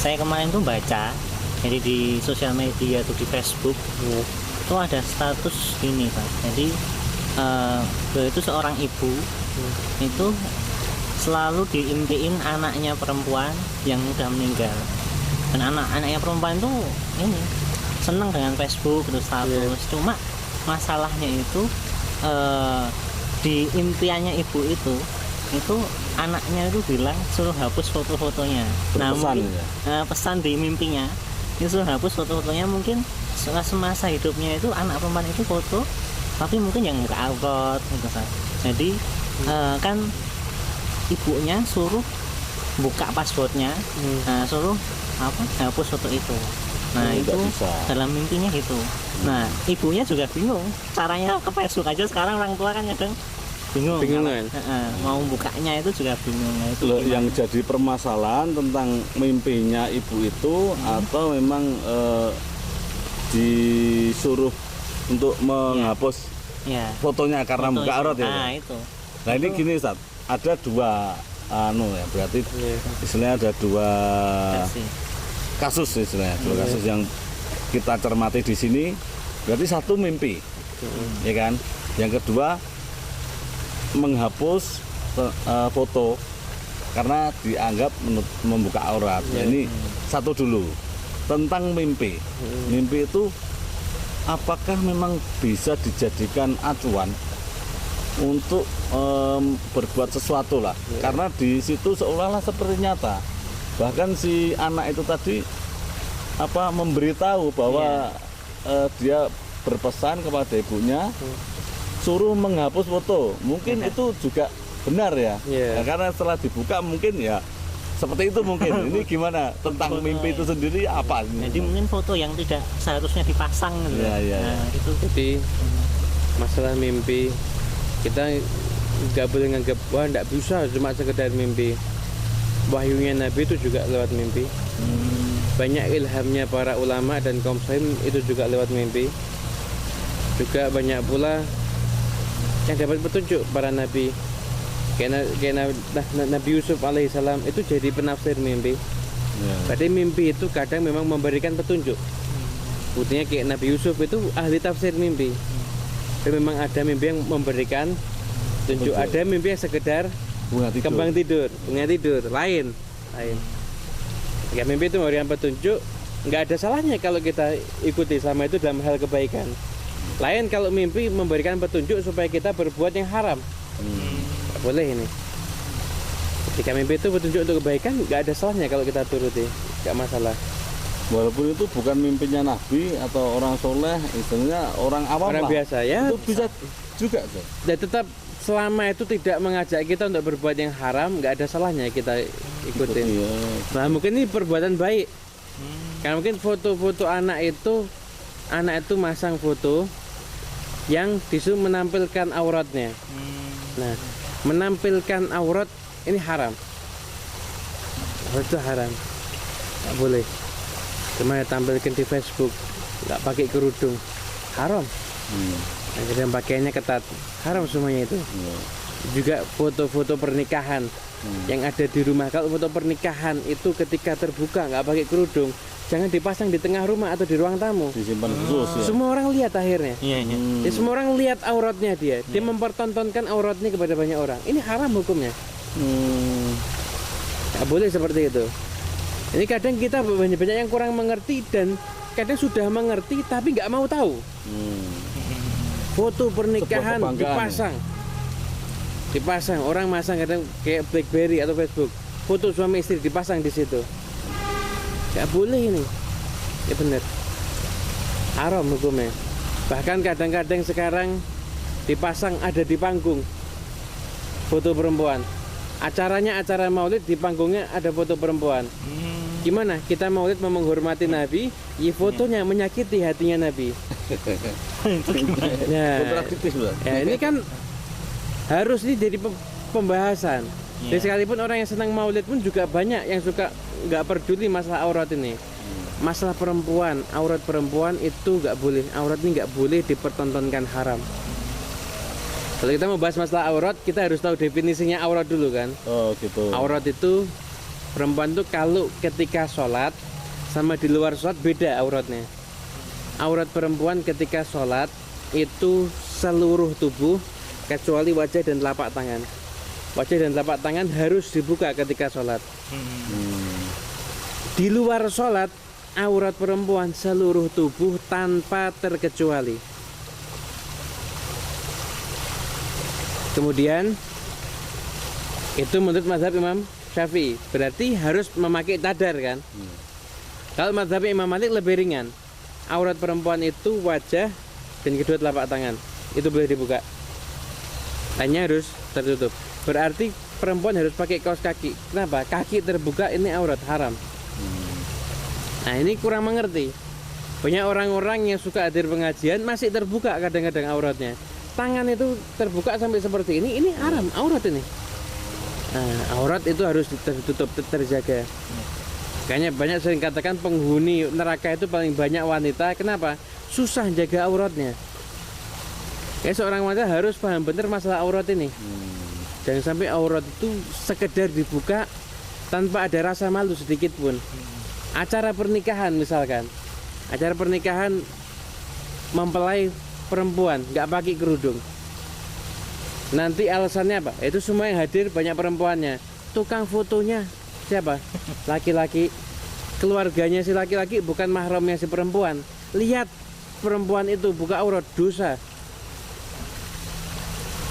saya kemarin tuh baca, jadi di sosial media atau di Facebook itu ada status ini Pak. Jadi beliau itu seorang ibu itu selalu diimpiin anaknya perempuan yang udah meninggal, dan anaknya perempuan tuh ini seneng dengan Facebook terus status. Cuma masalahnya itu di impiannya ibu itu anaknya itu bilang suruh hapus foto-fotonya. Nah, mungkin pesan di mimpinya itu suruh hapus foto-fotonya. Mungkin semasa hidupnya itu anak perempuan itu foto, tapi mungkin yang nggak upload gitu kan. Jadi kan ibunya suruh buka passwordnya, suruh hapus foto itu. Nah itu dalam mimpinya gitu. Nah ibunya juga bingung caranya ke Facebook aja. Sekarang orang tua kan kadang bingung kan? Mau bukanya itu juga bingung. Nah, itu yang jadi permasalahan tentang mimpinya ibu itu atau memang disuruh untuk menghapus fotonya karena buka aurat ya. Nah itu. Nah ini gini Ustaz, ada dua ya, berarti istilahnya ada dua kasus istilahnya, dua kasus yang kita cermati di sini. Berarti satu mimpi, ya kan? Yang kedua menghapus foto karena dianggap membuka aurat. Ya, ini satu dulu tentang mimpi. Mimpi itu apakah memang bisa dijadikan acuan untuk berbuat sesuatu lah? Karena di situ seolah-olah seperti nyata. Bahkan si anak itu tadi memberitahu bahwa dia berpesan kepada ibunya suruh menghapus foto. Mungkin itu juga benar ya. Nah, karena setelah dibuka mungkin ya seperti itu mungkin. Ini gimana tentang mimpi itu sendiri apa? Jadi mungkin foto yang tidak seharusnya dipasang gitu. Nah, itu jadi masalah mimpi kita nggak boleh nganggap wah nggak bisa cuma sekedar mimpi. Wahyunya Nabi itu juga lewat mimpi. Banyak ilhamnya para ulama dan kaum salim itu juga lewat mimpi. Juga banyak pula yang dapat petunjuk para nabi. Kayak Nabi Yusuf alaihissalam itu jadi penafsir mimpi. Berarti mimpi itu kadang memang memberikan petunjuk. Buktinya kayak Nabi Yusuf itu ahli tafsir mimpi. Dan memang ada mimpi yang memberikan petunjuk. Ada mimpi yang sekedar kembang tidur, bunga tidur, lain. Ya, mimpi itu memberikan petunjuk. Nggak ada salahnya kalau kita ikuti selama itu dalam hal kebaikan. Lain kalau mimpi memberikan petunjuk supaya kita berbuat yang haram. Nggak boleh ini. Ketika mimpi itu petunjuk untuk kebaikan, nggak ada salahnya kalau kita turuti, nggak masalah. Walaupun itu bukan mimpinya Nabi atau orang soleh, istilahnya orang awam orang lah. Biasa ya. Itu bisa juga. Dan tetap selama itu tidak mengajak kita untuk berbuat yang haram, nggak ada salahnya kita ikutin. Nah mungkin ini perbuatan baik. Karena mungkin foto-foto anak itu masang foto yang disuruh menampilkan auratnya. Nah, menampilkan aurat ini haram. Aurat itu haram, nggak boleh. Cuma tampilkan di Facebook, nggak pakai kerudung, haram. Akhirnya pakaiannya ketat, haram semuanya itu. Juga foto-foto pernikahan yang ada di rumah. Kalau foto pernikahan itu ketika terbuka nggak pakai kerudung, jangan dipasang di tengah rumah atau di ruang tamu. Disimpan khusus ya. Semua orang lihat akhirnya. Jadi semua orang lihat auratnya dia. Dia mempertontonkan auratnya kepada banyak orang. Ini haram hukumnya. Nggak boleh seperti itu. Ini kadang kita banyak yang kurang mengerti dan kadang sudah mengerti tapi nggak mau tahu. Foto pernikahan dipasang, orang masang kadang kayak BlackBerry atau Facebook. Foto suami istri dipasang di situ. Nggak boleh ini. Ya benar. Haram hukumnya. Bahkan kadang-kadang sekarang dipasang ada di panggung foto perempuan. Acaranya acara maulid, di panggungnya ada foto perempuan. Gimana? Kita maulid menghormati Nabi, ya fotonya menyakiti hatinya Nabi. Ya, ini kan harus ini jadi pembahasan. Dan sekalipun orang yang senang maulid pun juga banyak yang suka nggak peduli masalah aurat ini. Masalah perempuan, aurat perempuan itu nggak boleh. Aurat ini nggak boleh dipertontonkan haram. Kalau kita mau bahas masalah aurat, kita harus tahu definisinya aurat dulu kan. Oh gitu. Aurat itu Perempuan tuh kalau ketika sholat sama di luar sholat beda auratnya. Aurat perempuan ketika sholat itu seluruh tubuh kecuali wajah dan telapak tangan. Wajah dan telapak tangan harus dibuka ketika sholat. Di luar sholat, aurat perempuan seluruh tubuh tanpa terkecuali. Kemudian itu menurut mazhab Imam Syafi'i, berarti harus memakai cadar kan? Kalau mazhab Imam Malik lebih ringan. Aurat perempuan itu wajah dan kedua telapak tangan. Itu boleh dibuka. Hanya harus tertutup. Berarti perempuan harus pakai kaos kaki. Kenapa? Kaki terbuka ini aurat, haram. Nah, ini kurang mengerti. Banyak orang-orang yang suka hadir pengajian masih terbuka kadang-kadang auratnya. Tangan itu terbuka sampai seperti ini haram, aurat ini. Nah, aurat itu harus tertutup, terjaga. Makanya banyak sering katakan penghuni neraka itu paling banyak wanita. Kenapa? Susah jaga auratnya. Ya, seorang wanita harus paham benar masalah aurat ini. Jangan sampai aurat itu sekedar dibuka tanpa ada rasa malu sedikit pun. Acara pernikahan misalkan, acara pernikahan mempelai perempuan nggak pakai kerudung. Nanti alasannya apa? Itu semua yang hadir banyak perempuannya. Tukang fotonya siapa? Laki-laki. Keluarganya si laki-laki bukan mahramnya si perempuan. Lihat perempuan itu buka aurat, dosa.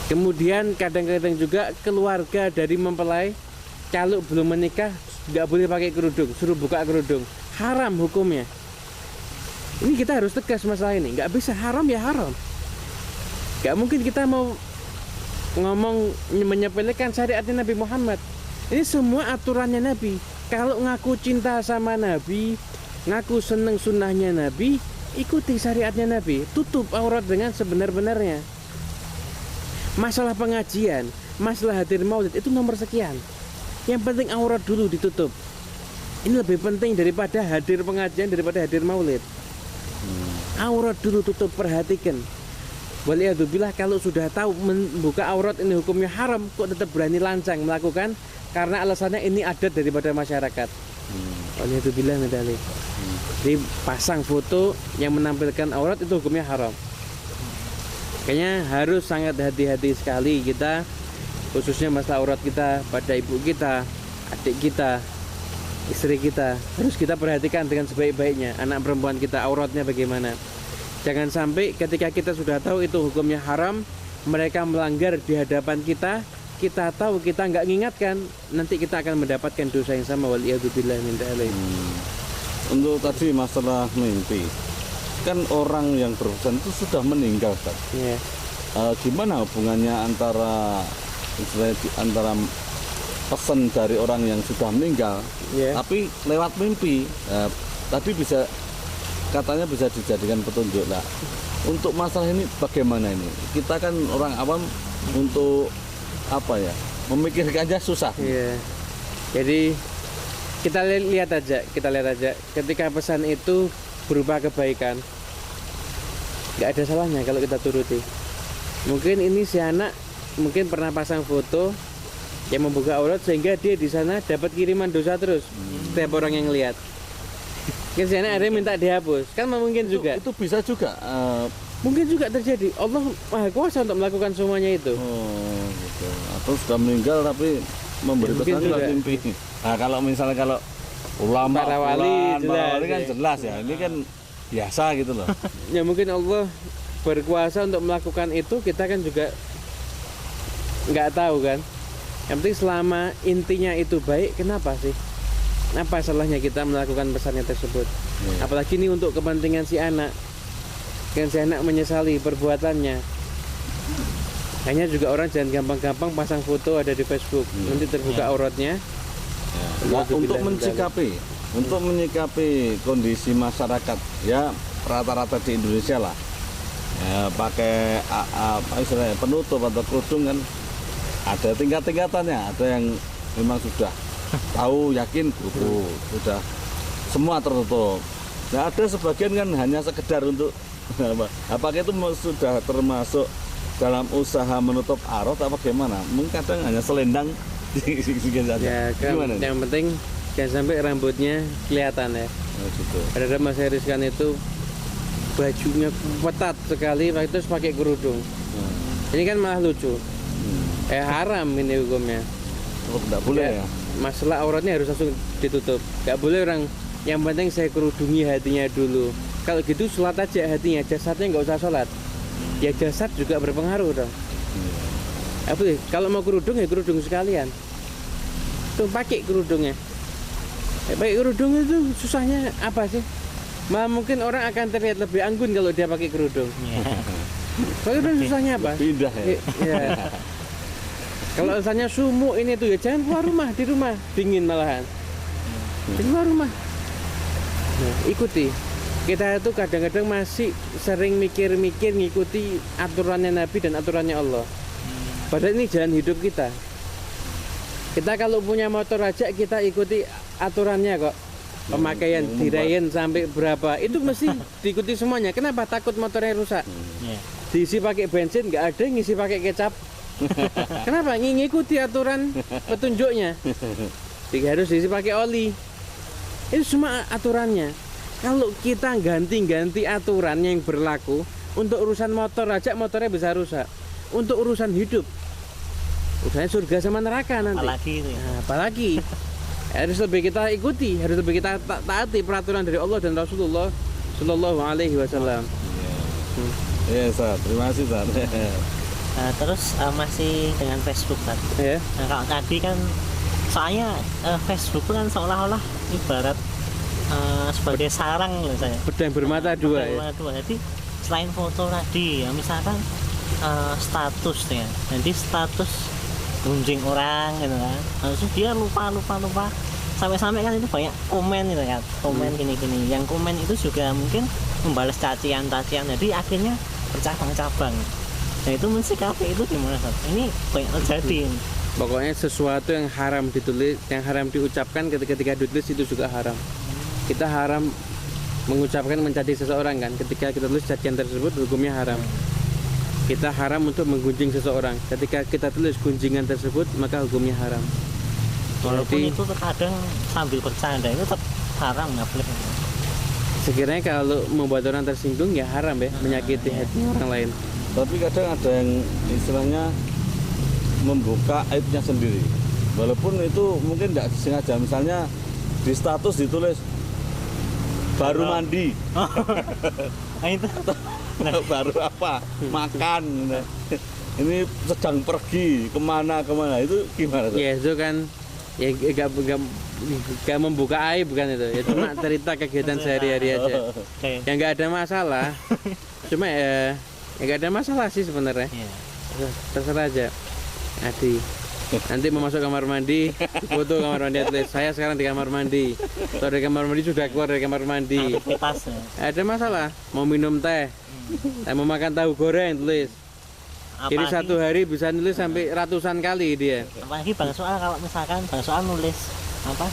Kemudian kadang-kadang juga keluarga dari mempelai kalau belum menikah nggak boleh pakai kerudung, suruh buka kerudung, haram hukumnya. Ini kita harus tegas masalah ini, nggak bisa, haram ya haram. Nggak mungkin kita mau ngomong menyepelekan syariatnya Nabi Muhammad. Ini semua aturannya Nabi. Kalau ngaku cinta sama Nabi, ngaku seneng sunnahnya Nabi, ikuti syariatnya Nabi. Tutup aurat dengan sebenar-benarnya. Masalah pengajian, masalah hadir maulid itu nomor sekian. Yang penting aurat dulu ditutup. Ini lebih penting daripada hadir pengajian, daripada hadir maulid. Aurat dulu tutup, perhatikan. Waliyadzubillah, kalau sudah tahu membuka aurat ini hukumnya haram, kok tetap berani lancang melakukan? Karena alasannya ini adat daripada masyarakat. Waliyadzubillah min dzalik. Jadi pasang foto yang menampilkan aurat itu hukumnya haram. Kayaknya harus sangat hati-hati sekali kita, khususnya masalah aurat kita pada ibu kita, adik kita, istri kita. Harus kita perhatikan dengan sebaik-baiknya. Anak perempuan kita auratnya bagaimana. Jangan sampai ketika kita sudah tahu itu hukumnya haram, mereka melanggar di hadapan kita, kita tahu kita nggak mengingatkan, nanti kita akan mendapatkan dosa yang sama. Waliyadzubillah min dzalik. Untuk tadi masalah mimpi, kan orang yang berurusan itu sudah meninggal, Pak. Yeah. Gimana hubungannya antara pesan dari orang yang sudah meninggal, tapi lewat mimpi, tadi bisa katanya bisa dijadikan petunjuk. Nah, untuk masalah ini bagaimana ini? Kita kan orang awam, untuk apa ya, memikirkannya susah. Iya. Jadi kita lihat aja ketika pesan itu berupa kebaikan, nggak ada salahnya kalau kita turuti. Mungkin ini si anak mungkin pernah pasang foto yang membuka aurat sehingga dia di sana dapat kiriman dosa terus setiap orang yang lihat. Mungkin si anak akhirnya minta dihapus, kan mungkin juga. Itu bisa juga. Mungkin juga terjadi. Allah Maha Kuasa untuk melakukan semuanya itu. Oh, gitu. Atau sudah meninggal tapi memberi pesan lewat mimpi. Nah, kalau misalnya ulama, para wali kan jelas ya. Ini kan biasa gitu loh. Ya mungkin Allah berkuasa untuk melakukan itu, kita kan juga nggak tahu kan. Yang penting selama intinya itu baik, kenapa sih? Apa salahnya kita melakukan pesannya tersebut? Apalagi ini untuk kepentingan si anak. Kan si anak menyesali perbuatannya. Hanya juga orang jangan gampang-gampang pasang foto ada di Facebook, nanti terbuka auratnya. Nah, untuk menyikapi kondisi masyarakat ya rata-rata di Indonesia lah, ya, pakai apa istilahnya, penutup atau kerudung kan ada tingkat-tingkatannya. Ada yang memang sudah tahu yakin sudah semua tertutup. Nah, ada sebagian kan hanya sekedar untuk apakah itu sudah termasuk dalam usaha menutup aurat apa bagaimana? Mungkin kadang hanya selendang. Ya kan, yang penting jangan sampai rambutnya kelihatan ya. Oh, gitu. Ada Mas Heriskan itu bajunya ketat sekali, terus pakai kerudung. Ini kan malah lucu. Haram ini hukumnya. Oh, enggak boleh ya? Masalah auratnya harus langsung ditutup. Gak boleh orang, yang penting saya kerudungi hatinya dulu. Kalau gitu sholat aja hatinya, jasadnya nggak usah sholat. Ya jasad juga berpengaruh dong. Apa sih? Kalau mau kerudung ya kerudung sekalian. Tuh pakai kerudungnya. Pakai kerudung itu susahnya apa sih? Malah mungkin orang akan terlihat lebih anggun kalau dia pakai kerudung. Kerudung susahnya apa? Pindah ya. Ya. Kalau misalnya sumuk ini tuh ya jangan keluar rumah, di rumah dingin malahan. Di luar rumah. Nah, ikuti. Kita itu kadang-kadang masih sering mikir-mikir ngikuti aturannya Nabi dan aturannya Allah. Padahal ini jalan hidup kita. Kita kalau punya motor aja kita ikuti aturannya kok. Pemakaian dirayain sampai berapa itu mesti diikuti semuanya. Kenapa? Takut motornya rusak. Diisi pakai bensin nggak ada, ngisi pakai kecap. Kenapa? Ngikuti aturan petunjuknya. Harus diisi pakai oli. Itu semua aturannya. Kalau kita ganti-ganti aturan yang berlaku untuk urusan motor aja, motornya bisa rusak. Untuk urusan hidup, urusannya surga sama neraka nanti. Apalagi itu ya. Nah, apalagi harus lebih kita ikuti, harus lebih kita taati peraturan dari Allah dan Rasulullah Shallallahu Alaihi Wasallam. Iya, Ustaz. Terima kasih, Ustaz. Nah, terus masih dengan Facebook kan. Ya. Nah, kalau tadi kan soalnya Facebook itu kan seolah-olah ibarat sebagai sarang loh saya. Pedang bermata dua ya. Bermata dua. Jadi selain foto tadi ya misalkan status ya. Jadi status gunjing orang gitu kan. Lalu dia lupa sampai-sampai kan itu banyak komen gitu ya. Komen gini-gini. Yang komen itu juga mungkin membalas cacian-cacian. Jadi akhirnya bercabang-cabang. Nah itu mensikapi itu gimana Ustaz? Ini banyak terjadi. Pokoknya sesuatu yang haram ditulis, yang haram diucapkan ketika ditulis itu juga haram. Kita haram mengucapkan mencaci seseorang kan. Ketika kita tulis cacian tersebut hukumnya haram. Kita haram untuk menggunjing seseorang. Ketika kita tulis gunjingan tersebut maka hukumnya haram. Walaupun Jadi, itu terkadang sambil bercanda itu tetap haram nggak boleh. sekiranya kalau membuat orang tersinggung ya haram ya, menyakiti hati orang lain. Tapi kadang ada yang istilahnya membuka aibnya sendiri. Walaupun itu mungkin tidak sengaja. Misalnya di status ditulis baru mandi. Nah itu Baru apa? Makan. Ini sedang pergi kemana itu gimana tuh? Ya itu kan ya gak membuka aib kan itu. Ya cuma cerita kegiatan sehari-hari aja. kayak Yang nggak ada masalah. Cuma ya nggak ada masalah sih sebenarnya. iya. Terserah aja. Adi. Nanti mau masuk kamar mandi, foto kamar mandi tulis saya sekarang di kamar mandi. Atau dari kamar mandi sudah keluar dari kamar mandi. Aktivitas ya. Ada masalah. Mau minum teh, mau makan tahu goreng tulis. Jadi Apalagi- satu hari bisa nulis sampai ratusan kali dia. apalagi Bang Soal kalau misalkan Bang Soal nulis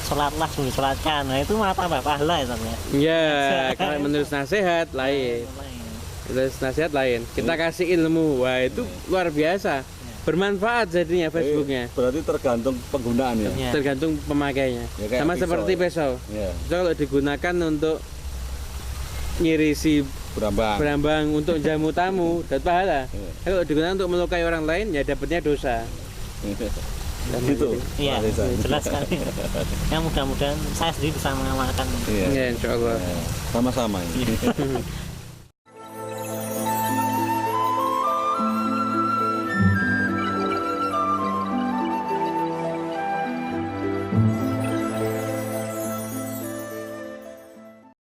sholatlah sebelum sholatkan, nah itu malah tambah pahala ya Sob, ya. Ya, kalau menulis nasihat lain. Menulis nasihat lain. Kita kasih ilmu, wah itu luar biasa. Bermanfaat jadinya Facebooknya. Berarti tergantung penggunaan ya. Ya. Tergantung pemakainya. Ya, kayak Sama pisau seperti ya. pisau. Ya, Itu kalau digunakan untuk ngirisi berambang. berambang untuk jamu tamu dapat pahala. Iya. Kalau digunakan untuk melukai orang lain ya dapatnya dosa. Gitu. Iya, Pak Reza. jelas sekali. Ya mudah-mudahan saya sendiri bisa mengamalkan. Iya. Ya insya Allah. Ya, sama-sama ini.